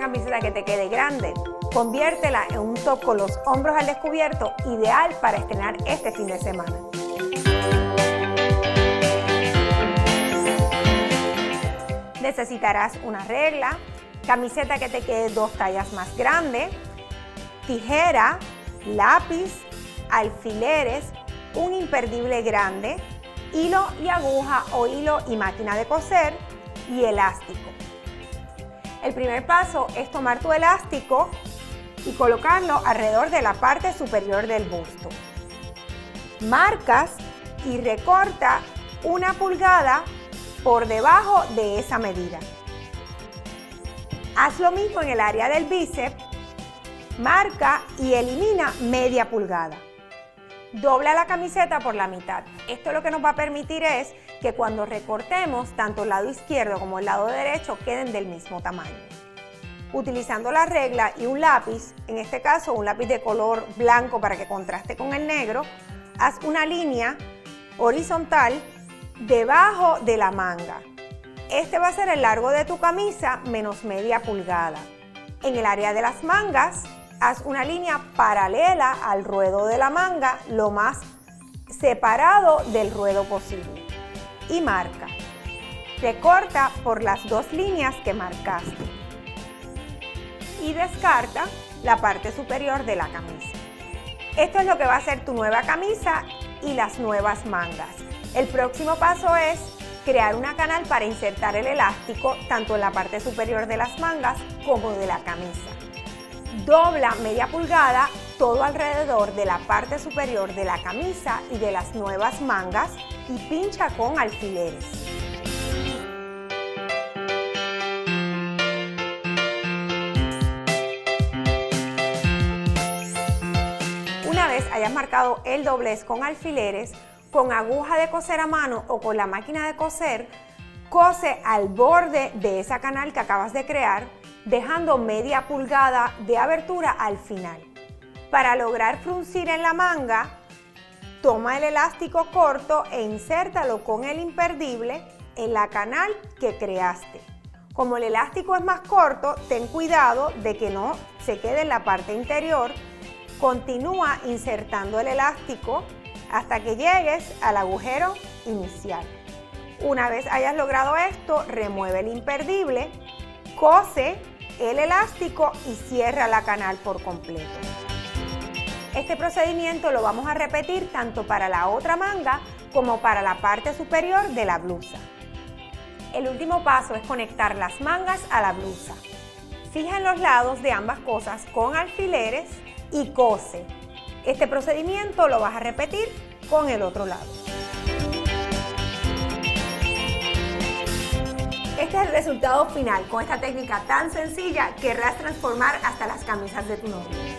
camiseta que te quede grande. Conviértela en un top con los hombros al descubierto, ideal para estrenar este fin de semana. Necesitarás una regla, camiseta que te quede 2 tallas más grande, tijera, lápiz, alfileres, un imperdible grande, hilo y aguja o hilo y máquina de coser y elástico. El primer paso es tomar tu elástico y colocarlo alrededor de la parte superior del busto. Marcas y recorta 1 pulgada por debajo de esa medida. Haz lo mismo en el área del bíceps, marca y elimina media pulgada. Dobla la camiseta por la mitad. Esto lo que nos va a permitir es que cuando recortemos, tanto el lado izquierdo como el lado derecho queden del mismo tamaño. Utilizando la regla y un lápiz, en este caso un lápiz de color blanco para que contraste con el negro, haz una línea horizontal debajo de la manga. Este va a ser el largo de tu camisa menos media pulgada. En el área de las mangas, haz una línea paralela al ruedo de la manga, lo más separado del ruedo posible. Y marca. Recorta por las 2 líneas que marcaste. Y descarta la parte superior de la camisa. Esto es lo que va a ser tu nueva camisa y las nuevas mangas. El próximo paso es crear una canal para insertar el elástico tanto en la parte superior de las mangas como de la camisa. Dobla media pulgada todo alrededor de la parte superior de la camisa y de las nuevas mangas y pincha con alfileres. Una vez hayas marcado el doblez con alfileres, con aguja de coser a mano o con la máquina de coser, cose al borde de esa canal que acabas de crear, dejando media pulgada de abertura al final. Para lograr fruncir en la manga, toma el elástico corto e insértalo con el imperdible en la canal que creaste. Como el elástico es más corto, ten cuidado de que no se quede en la parte interior. Continúa insertando el elástico hasta que llegues al agujero inicial. Una vez hayas logrado esto, remueve el imperdible, cose el elástico y cierra la canal por completo. Este procedimiento lo vamos a repetir tanto para la otra manga como para la parte superior de la blusa. El último paso es conectar las mangas a la blusa. Fija en los lados de ambas cosas con alfileres y cose. Este procedimiento lo vas a repetir con el otro lado. Este es el resultado final. Con esta técnica tan sencilla querrás transformar hasta las camisas de tu novio.